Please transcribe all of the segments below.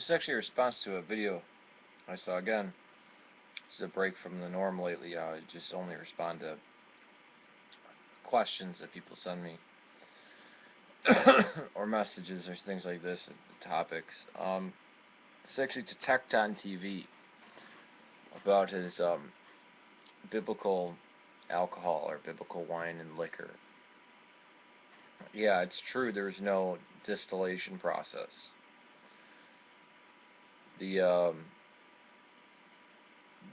is actually a response to a video I saw again. This is a break from the norm lately. I just only respond to questions that people send me or messages or things like this, topics. It's actually to TektonTv about his biblical alcohol or biblical wine and liquor. Yeah, it's true. There's no distillation process. The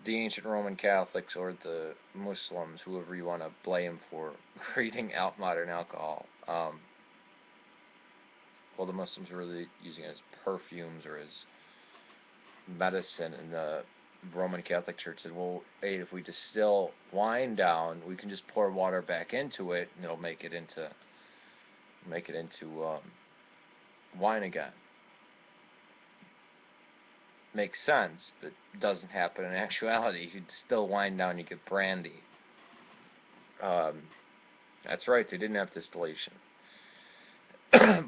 ancient Roman Catholics or the Muslims, whoever you want to blame for creating out modern alcohol. Well, the Muslims were really using it as perfumes or as medicine, and the Roman Catholic Church said, well, hey, if we distill wine down, we can just pour water back into it, and it'll make it into wine again. Makes sense, but doesn't happen in actuality. You distill wine down, you get brandy. That's right, they didn't have distillation.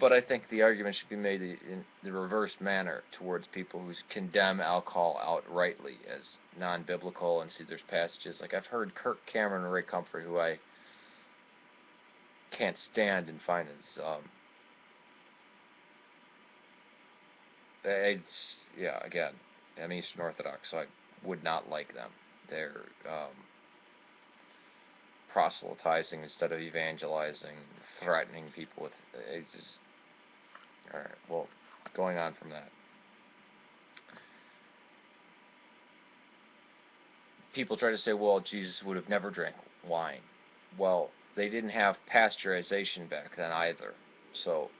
But I think the argument should be made in the reverse manner towards people who condemn alcohol outrightly as non-biblical, and see there's passages like I've heard Kirk Cameron and Ray Comfort, who I can't stand and find as again, I'm Eastern Orthodox, so I would not like them. They're proselytizing instead of evangelizing, threatening people with it's just, alright, well, going on from that. People try to say, well, Jesus would have never drank wine. Well, they didn't have pasteurization back then either. So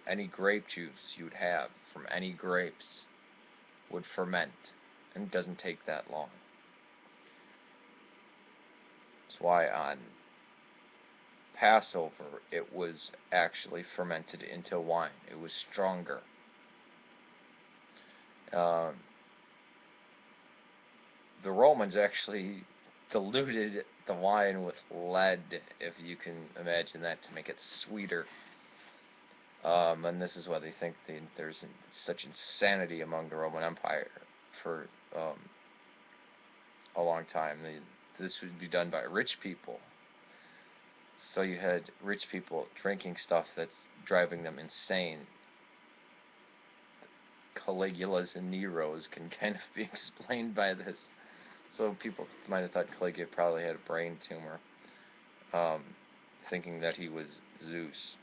any grape juice you would have from any grapes would ferment, and it doesn't take that long. That's why on Passover it was actually fermented into wine. It was stronger. The Romans actually diluted the wine with lead, if you can imagine that, to make it sweeter. And this is why they think there's such insanity among the Roman Empire for a long time. This would be done by rich people. So you had rich people drinking stuff that's driving them insane. Caligulas and Neros can kind of be explained by this. So people might have thought Caligula probably had a brain tumor, thinking that he was Zeus.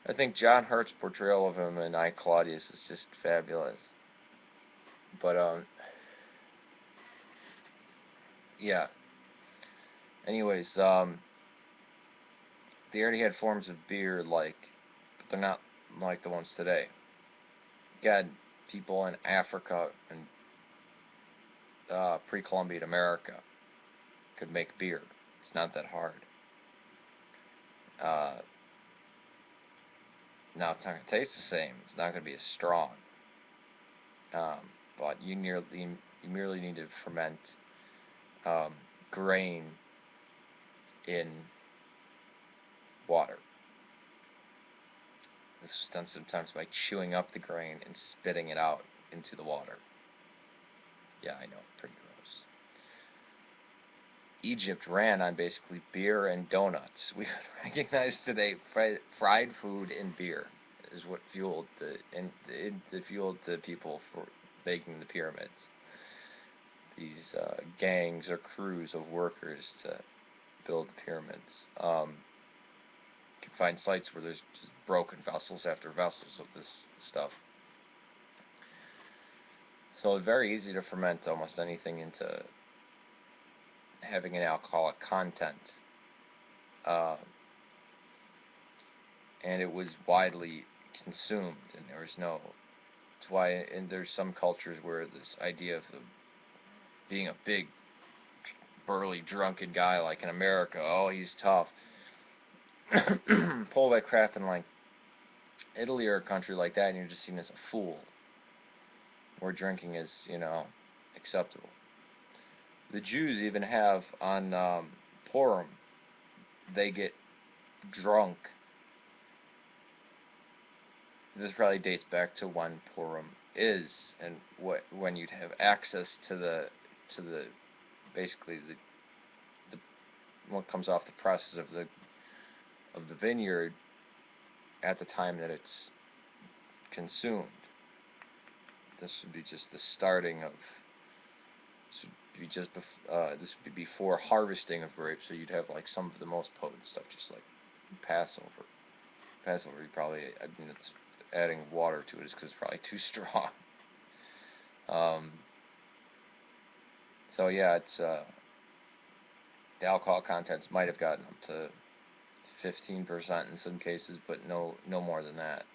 I think John Hurt's portrayal of him in I, Claudius is just fabulous. But, yeah. Anyways, they already had forms of beer but they're not like the ones today. You had people in Africa and pre-Columbian America could make beer. It's not that hard. Now it's not going to taste the same. It's not going to be as strong. But you merely need to ferment grain in water. This was done sometimes by chewing up the grain and spitting it out into the water. Yeah, I know, pretty gross. Egypt ran on basically beer and donuts. We would recognize today fried food and beer is what fueled the people for making the pyramids. These gangs or crews of workers to build the pyramids. You can find sites where there's just broken vessels after vessels of this stuff. So it's very easy to ferment almost anything into having an alcoholic content. And it was widely consumed, and there was no... That's why and there's some cultures where this idea of being a big, burly, drunken guy, like in America, oh, he's tough. Pull that crap in, like, Italy or a country like that, and you're just seen as a fool. Where drinking is, acceptable. The Jews even have on Purim, they get drunk this probably dates back to when Purim is, and when you'd have access to the basically the what comes off the presses of the vineyard at the time that it's consumed. This would be just the starting of. This would be before harvesting of grapes, so you'd have like some of the most potent stuff, just like Passover. Passover, you probably, I mean, it's adding water to it is because it's probably too strong. So yeah, it's the alcohol contents might have gotten up to 15% in some cases, but no more than that.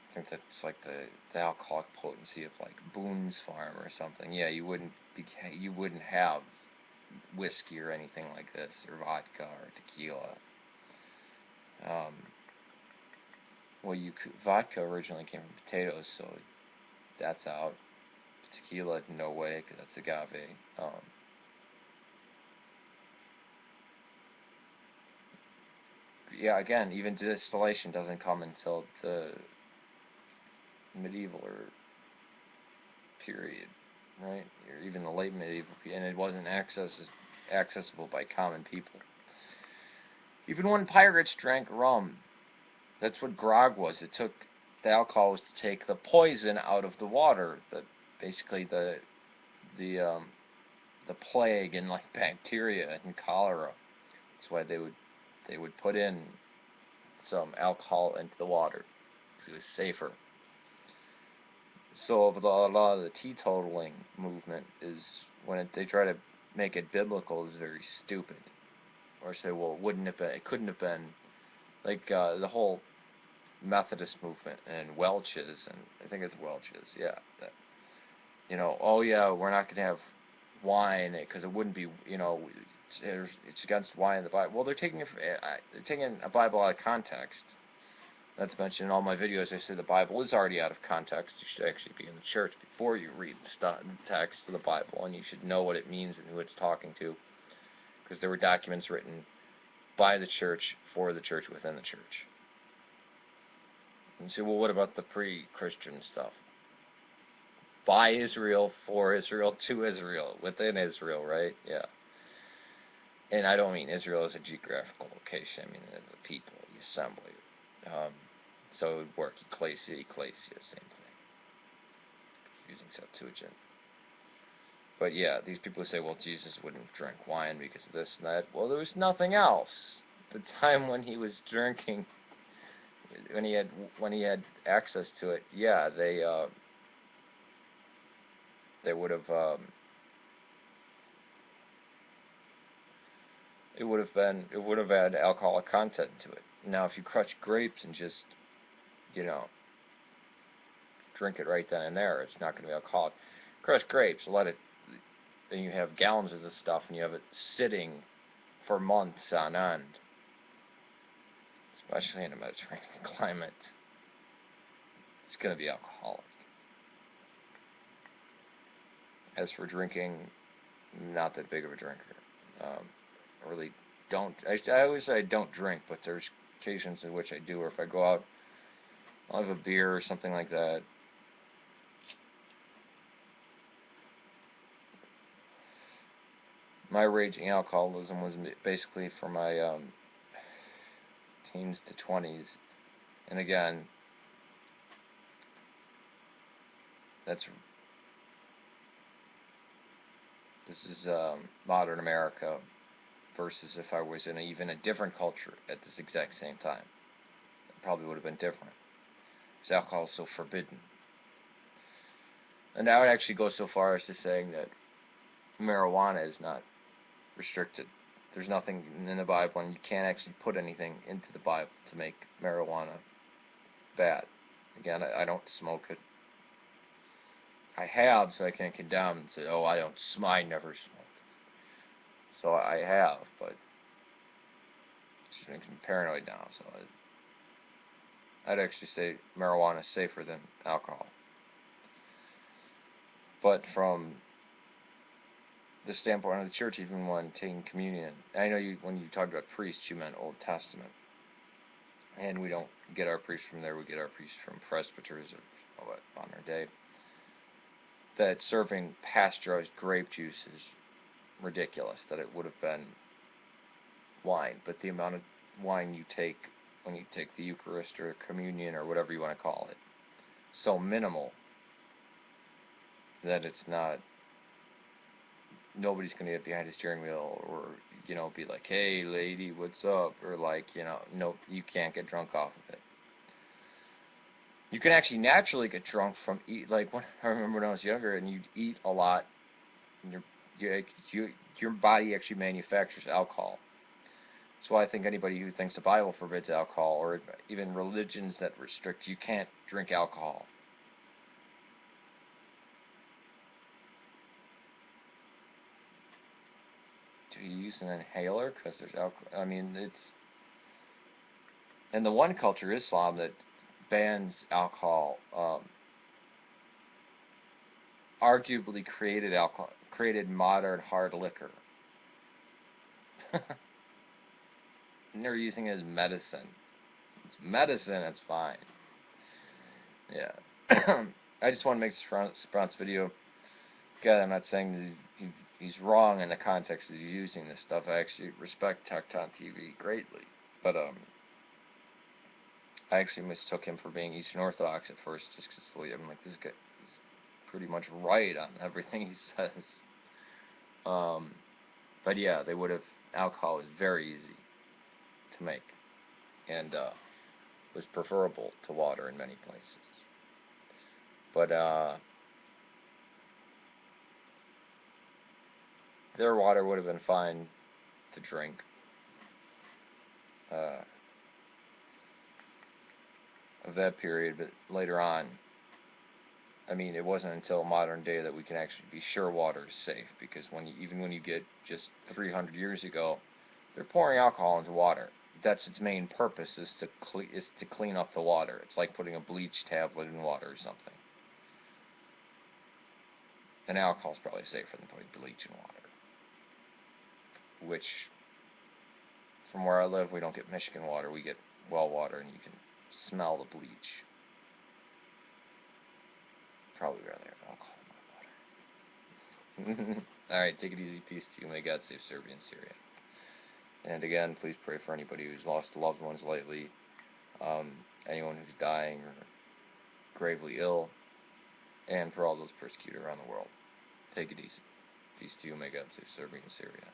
I think that's like the alcoholic potency of like Boone's Farm or something. Yeah, you wouldn't have whiskey or anything like this, or vodka or tequila. Well, vodka originally came from potatoes, so that's out. Tequila, no way, because that's agave. Yeah, again, even distillation doesn't come until the medieval or period, right? Or even the late medieval, and it wasn't accessible by common people. Even when pirates drank rum, that's what grog was. It took the alcohol was to take the poison out of the water. Basically the plague and like bacteria and cholera. That's why they would put in some alcohol into the water because it was safer. So a lot of the teetotaling movement is when they try to make it biblical is very stupid. Or say, well, it couldn't have been like the whole Methodist movement and Welch's, and I think it's Welch's, yeah. That, oh yeah, we're not going to have wine because it wouldn't be, it's against wine in the Bible. Well, they're taking a Bible out of context. Not to mention in all my videos, I say the Bible is already out of context. You should actually be in the church before you read the text of the Bible, and you should know what it means and who it's talking to, because there were documents written by the church for the church within the church. And you say, well, what about the pre-Christian stuff? By Israel, for Israel, to Israel, within Israel, right? Yeah. And I don't mean Israel as a geographical location. I mean as a people, the assembly. So it would work. Ecclesia, same thing. Using Septuagint. But yeah, these people say, well, Jesus wouldn't drink wine because of this and that. Well, there was nothing else. The time when he was drinking, when he had access to it, yeah, they would have it would have had alcoholic content to it. Now, if you crush grapes and just drink it right then and there, it's not going to be alcoholic. Crush grapes, let it, then you have gallons of this stuff, and you have it sitting for months on end, especially in a Mediterranean climate. It's going to be alcoholic. As for drinking, not that big of a drinker. I really don't. I always say I don't drink, but there's occasions in which I do, or if I go out, I'll have a beer or something like that. My raging alcoholism was basically from my teens to 20s, and again, this is modern America versus if I was in even a different culture at this exact same time. It probably would have been different. Because alcohol is so forbidden. And I would actually go so far as to saying that marijuana is not restricted. There's nothing in the Bible, and you can't actually put anything into the Bible to make marijuana bad. Again, I don't smoke it. I have, so I can't condemn and say, oh, I never smoked. So I have, but it just makes me paranoid now. So I'd actually say marijuana is safer than alcohol. But from the standpoint of the church, even when taking communion, I know when you talked about priests, you meant Old Testament. and we don't get our priests from there. We get our priests from presbyters or what on our day. That serving pasteurized grape juice is ridiculous. That it would have been wine, but the amount of wine you take when you take the Eucharist or communion or whatever you want to call it, so minimal that it's not. Nobody's gonna get behind a steering wheel or be like, "Hey, lady, what's up?" or like, no, you can't get drunk off of it. You can actually naturally get drunk from like I remember when I was younger and you'd eat a lot, and your body actually manufactures alcohol. That's why I think anybody who thinks the Bible forbids alcohol, or even religions that restrict you can't drink alcohol. Do you use an inhaler? Because there's alcohol. I mean, it's. And the one culture, Islam, that bans alcohol, arguably created modern hard liquor. And they're using it as medicine. It's medicine, it's fine. Yeah. I just want to make this response video. Again, I'm not saying that he's wrong in the context of using this stuff. I actually respect TektonTv greatly. But, I actually mistook him for being Eastern Orthodox at first, just because I'm like, this guy is pretty much right on everything he says. But yeah, they would have. Alcohol is very easy to make, and was preferable to water in many places. But their water would have been fine to drink. Of that period, but later on, I mean, it wasn't until modern day that we can actually be sure water is safe, because even when you get just 300 years ago, they're pouring alcohol into water. That's its main purpose, is to clean up the water. It's like putting a bleach tablet in water or something. And alcohol is probably safer than putting bleach in water. Which, from where I live, we don't get Michigan water. We get well water, and you can smell the bleach. Probably rather have alcohol, not water. Alright, take it easy. Peace to you. May God save Serbia and Syria. And again, please pray for anybody who's lost loved ones lately, anyone who's dying or gravely ill, and for all those persecuted around the world. Take it easy. Peace to you. May God save Serbia and Syria.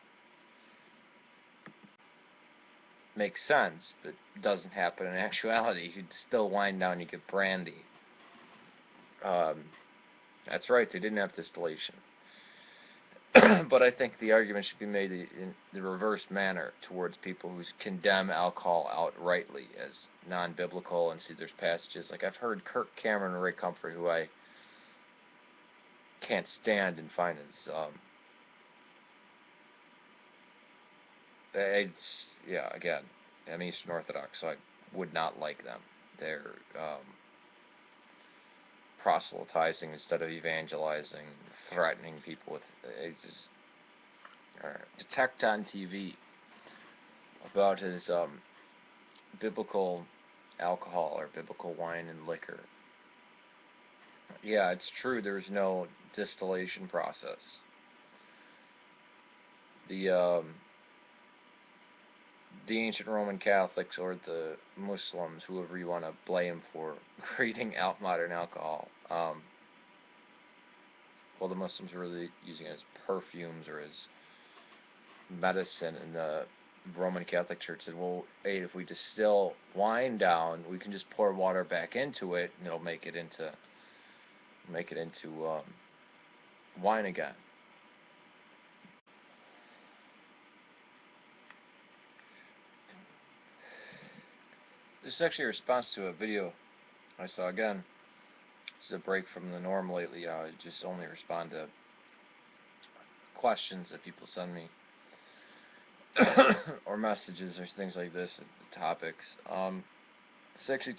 Makes sense, but doesn't happen in actuality. You still wind down, you get brandy. That's right, they didn't have distillation. But I think the argument should be made in the reverse manner towards people who condemn alcohol outrightly as non-biblical, and see there's passages like I've heard Kirk Cameron and Ray Comfort, who I can't stand and find as again, I'm Eastern Orthodox, so I would not like them. They're proselytizing instead of evangelizing, threatening people with TektonTv about his biblical alcohol or biblical wine and liquor. Yeah, it's true. There's no distillation process. The ancient Roman Catholics or the Muslims, whoever you want to blame for creating modern alcohol, well, the Muslims were really using it as perfumes or as medicine, and the Roman Catholic Church said, well, hey, if we distill wine down, we can just pour water back into it, and it'll make it into wine again. This is actually a response to a video I saw. Again, this is a break from the norm lately. I just only respond to questions that people send me or messages or things like this, topics. It's actually